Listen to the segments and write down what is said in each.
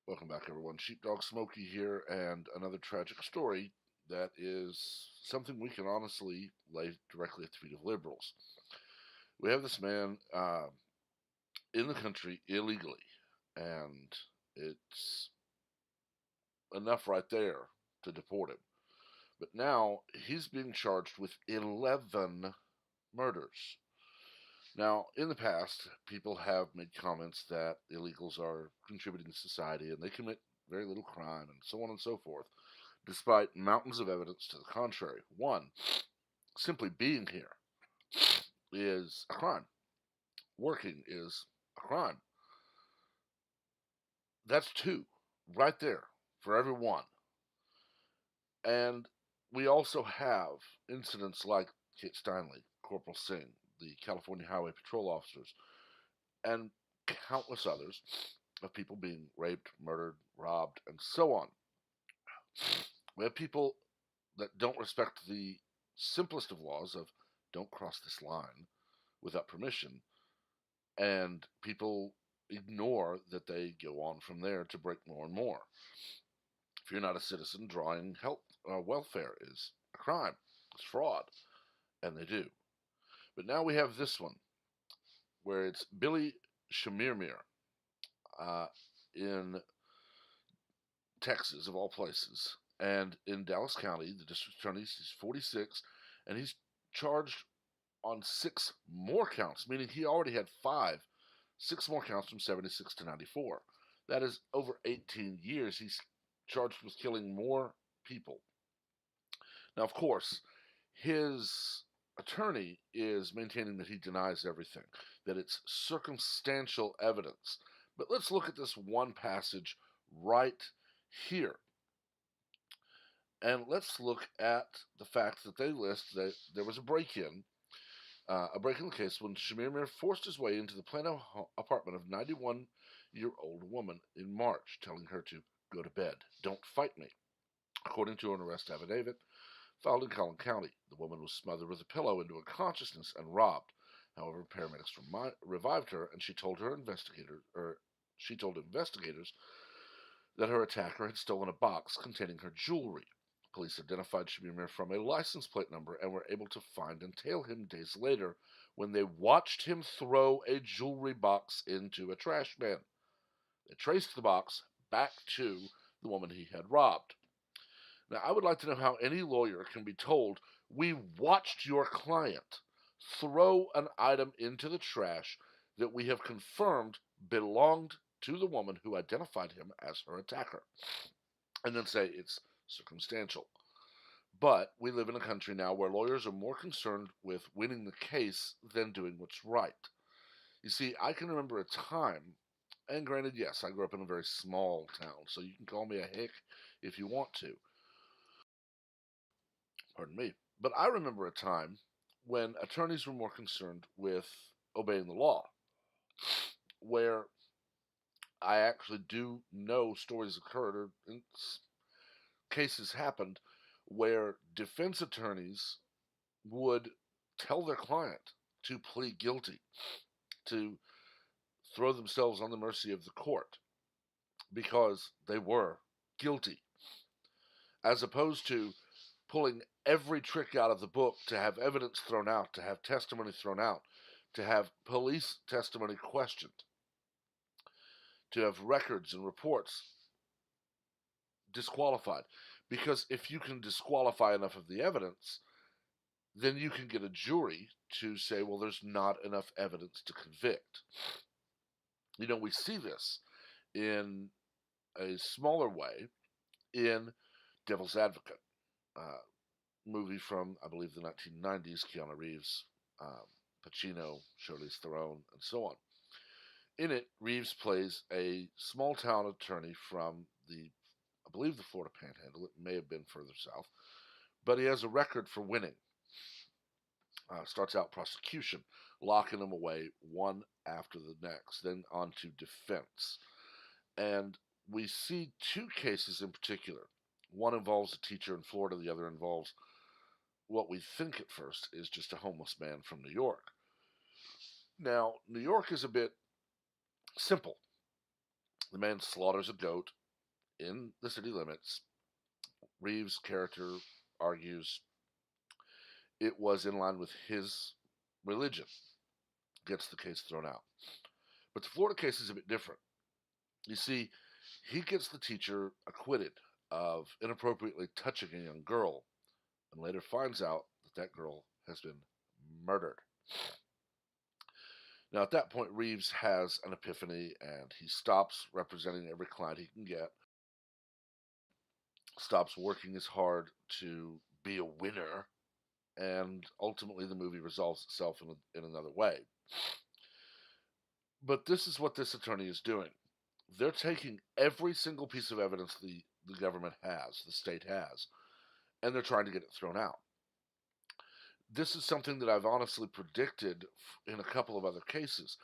Welcome back, everyone. Sheepdog Smokey here, and another tragic story that is something we can honestly lay directly at the feet of liberals. We have this man in the country illegally, and it's enough right there to deport him. But now he's being charged with 11 murders. Now, in the past, people have made comments that illegals are contributing to society and they commit very little crime and so on and so forth, despite mountains of evidence to the contrary. One, simply being here is a crime. Working is a crime. That's two right there for every one. And we also have incidents like Kate Steinle, Corporal Singh, the California Highway Patrol officers, and countless others of people being raped, murdered, robbed, and so on. We have people that don't respect the simplest of laws of don't cross this line without permission, and people ignore that they go on from there to break more and more. If you're not a citizen, drawing health welfare is a crime. It's fraud, and they do. But now we have this one where it's Billy Shamir uh, in Texas, of all places, and in Dallas County, the district attorney, he's 46, and he's charged on six more counts, meaning he already had six more counts from 76 to 94. That is over 18 years. He's charged with killing more people. Now, of course, his attorney is maintaining that he denies everything, that it's circumstantial evidence. But let's look at this one passage right here. And let's look at the fact that they list that there was a break in the case when Shamir forced his way into the Plano apartment of 91-year-old woman in March, telling her to go to bed. Don't fight me. According to an arrest affidavit filed in Collin County, the woman was smothered with a pillow into unconsciousness and robbed. However, paramedics revived her, and she told investigators that her attacker had stolen a box containing her jewelry. Police identified Shamir from a license plate number and were able to find and tail him days later when they watched him throw a jewelry box into a trash bin. They traced the box back to the woman he had robbed. Now, I would like to know how any lawyer can be told, we watched your client throw an item into the trash that we have confirmed belonged to the woman who identified him as her attacker, and then say it's circumstantial. But we live in a country now where lawyers are more concerned with winning the case than doing what's right. You see, I can remember a time, and granted, yes, I grew up in a very small town, so you can call me a hick if you want to. Pardon me. But I remember a time when attorneys were more concerned with obeying the law, where I actually do know stories occurred or cases happened where defense attorneys would tell their client to plead guilty, to throw themselves on the mercy of the court because they were guilty, as opposed to pulling every trick out of the book to have evidence thrown out, to have testimony thrown out, to have police testimony questioned, to have records and reports disqualified. Because if you can disqualify enough of the evidence, then you can get a jury to say, well, there's not enough evidence to convict. You know, we see this in a smaller way in Devil's Advocate, uh, movie from, I believe, the 1990s, Keanu Reeves, Pacino, Charlize Theron, and so on. In it, Reeves plays a small town attorney from I believe, the Florida Panhandle. It may have been further south, but he has a record for winning. Starts out prosecution, locking them away one after the next, then on to defense. And we see two cases in particular. One involves a teacher in Florida, the other involves what we think at first is just a homeless man from New York. Now, New York is a bit simple. The man slaughters a goat in the city limits. Reeves' character argues it was in line with his religion. Gets the case thrown out. But the Florida case is a bit different. You see, he gets the teacher acquitted of inappropriately touching a young girl and later finds out that that girl has been murdered. Now, at that point, Reeves has an epiphany and he stops representing every client he can get, stops working as hard to be a winner, and ultimately the movie resolves itself in another way. But this is what this attorney is doing. They're taking every single piece of evidence the government has, the state has, and they're trying to get it thrown out. This is something that I've honestly predicted in a couple of other cases.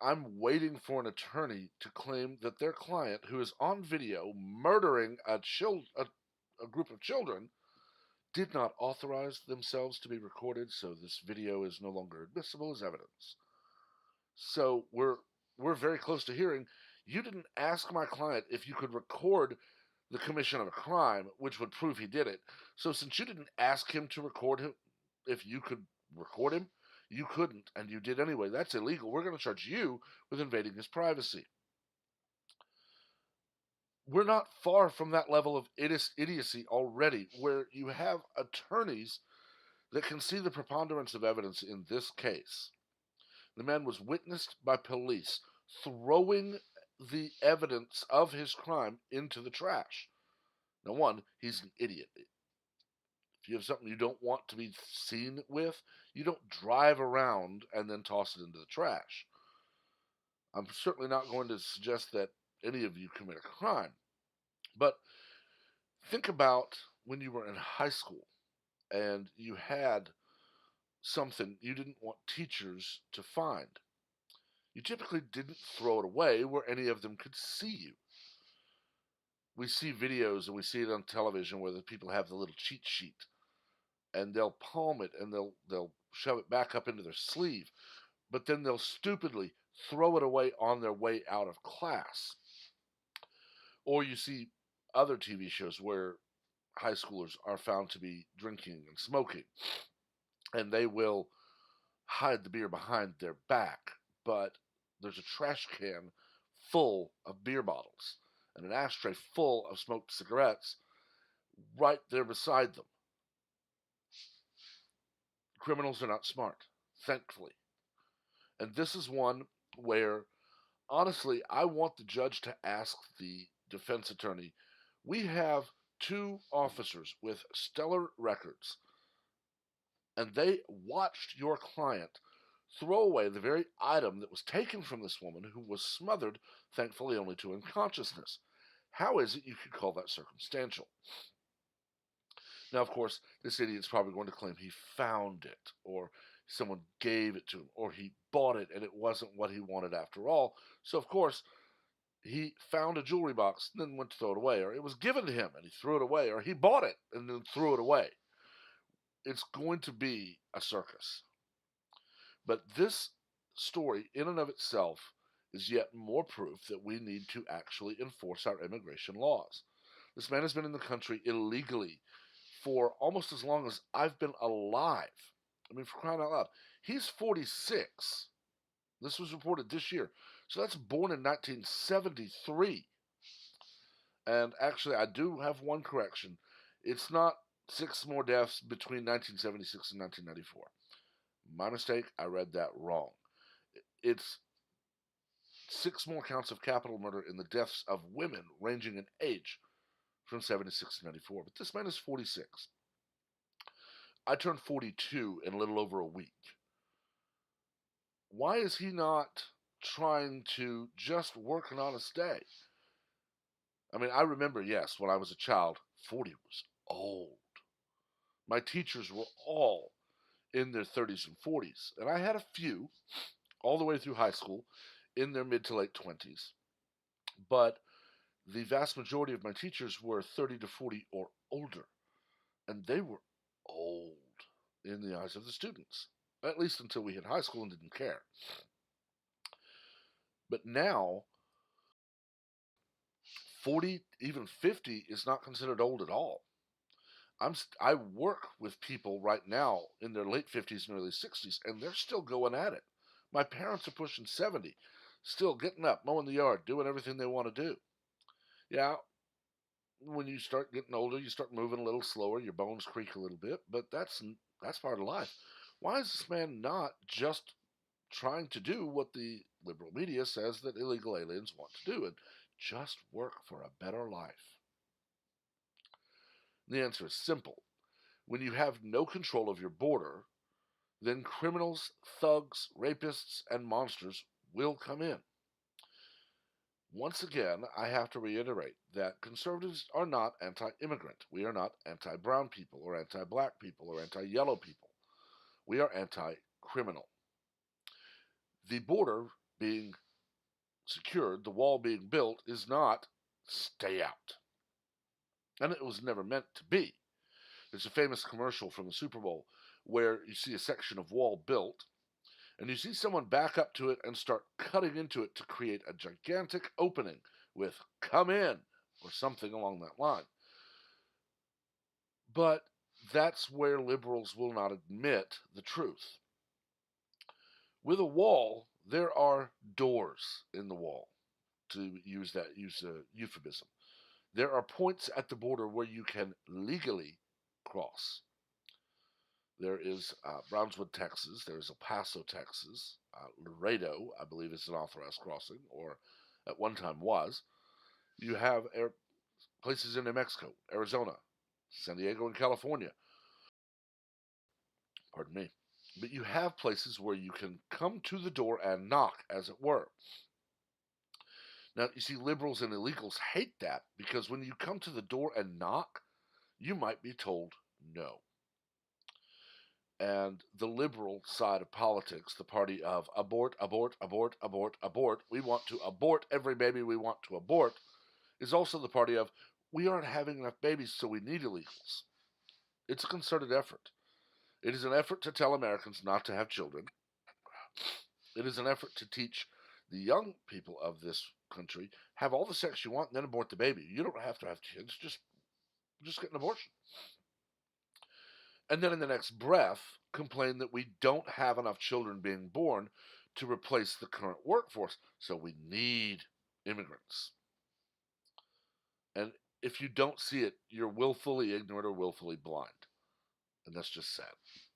I'm waiting for an attorney to claim that their client, who is on video murdering a group of children, did not authorize themselves to be recorded, so this video is no longer admissible as evidence. So we're very close to hearing you didn't ask my client if you could record the commission of a crime, which would prove he did it. So since you didn't ask him to record him, if you could record him, you couldn't, and you did anyway. That's illegal. We're going to charge you with invading his privacy. We're not far from that level of idiocy already, where you have attorneys that can see the preponderance of evidence in this case. The man was witnessed by police throwing the evidence of his crime into the trash. Now, one, he's an idiot. If you have something you don't want to be seen with, you don't drive around and then toss it into the trash. I'm certainly not going to suggest that any of you commit a crime. But think about when you were in high school and you had something you didn't want teachers to find. You typically didn't throw it away where any of them could see you. We see videos and we see it on television where the people have the little cheat sheet and they'll palm it and they'll shove it back up into their sleeve, but then they'll stupidly throw it away on their way out of class. Or you see other TV shows where high schoolers are found to be drinking and smoking, and they will hide the beer behind their back, but there's a trash can full of beer bottles and an ashtray full of smoked cigarettes right there beside them. Criminals are not smart, thankfully. And this is one where, honestly, I want the judge to ask the defense attorney, we have two officers with stellar records, and they watched your client throw away the very item that was taken from this woman who was smothered, thankfully only to unconsciousness. How is it you could call that circumstantial? Now, of course, this idiot's probably going to claim he found it, or someone gave it to him, or he bought it and it wasn't what he wanted after all. So, of course, he found a jewelry box and then went to throw it away, or it was given to him and he threw it away, or he bought it and then threw it away. It's going to be a circus. But this story, in and of itself, is yet more proof that we need to actually enforce our immigration laws. This man has been in the country illegally for almost as long as I've been alive. I mean, for crying out loud. He's 46. This was reported this year. So that's born in 1973. And actually, I do have one correction. It's not 6 more deaths between 1976 and 1994. My mistake, I read that wrong. It's 6 more counts of capital murder in the deaths of women ranging in age from 76 to 94. But this man is 46. I turned 42 in a little over a week. Why is he not trying to just work an honest day? I mean, I remember, yes, when I was a child, 40 was old. My teachers were all in their 30s and 40s, and I had a few all the way through high school in their mid to late 20s. But the vast majority of my teachers were 30 to 40 or older, and they were old in the eyes of the students, at least until we hit high school and didn't care. But now, 40, even 50 is not considered old at all. I work with people right now in their late 50s and early 60s, and they're still going at it. My parents are pushing 70, still getting up, mowing the yard, doing everything they want to do. Yeah, when you start getting older, you start moving a little slower, your bones creak a little bit, but that's part of life. Why is this man not just trying to do what the liberal media says that illegal aliens want to do and just work for a better life? The answer is simple. When you have no control of your border, then criminals, thugs, rapists, and monsters will come in. Once again, I have to reiterate that conservatives are not anti immigrant. We are not anti brown people or anti black people or anti yellow people. We are anti criminal. The border being secured, the wall being built, is not stay out. And it was never meant to be. There's a famous commercial from the Super Bowl where you see a section of wall built, and you see someone back up to it and start cutting into it to create a gigantic opening with "come in" or something along that line. But that's where liberals will not admit the truth. With a wall, there are doors in the wall, to use a euphemism. There are points at the border where you can legally cross. There is Brownswood, Texas. There's El Paso, Texas. Laredo, I believe, is an authorized crossing, or at one time was. You have places in New Mexico, Arizona, San Diego, and California. Pardon me. But you have places where you can come to the door and knock, as it were. Now, you see, liberals and illegals hate that because when you come to the door and knock, you might be told no. And the liberal side of politics, the party of abort, abort, abort, abort, abort, we want to abort every baby we want to abort, is also the party of we aren't having enough babies, so we need illegals. It's a concerted effort. It is an effort to tell Americans not to have children. It is an effort to teach the young people of this country have all the sex you want and then abort the baby. You don't have to have kids, just get an abortion. And then in the next breath, complain that we don't have enough children being born to replace the current workforce, so we need immigrants. And if you don't see it, you're willfully ignorant or willfully blind. And that's just sad.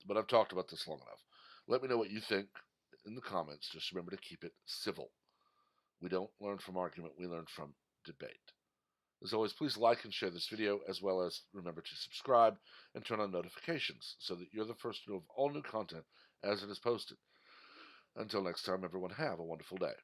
But I've talked about this long enough. Let me know what you think in the comments. Just remember to keep it civil. We don't learn from argument, we learn from debate. As always, please like and share this video, as well as remember to subscribe and turn on notifications so that you're the first to know of all new content as it is posted. Until next time, everyone, have a wonderful day.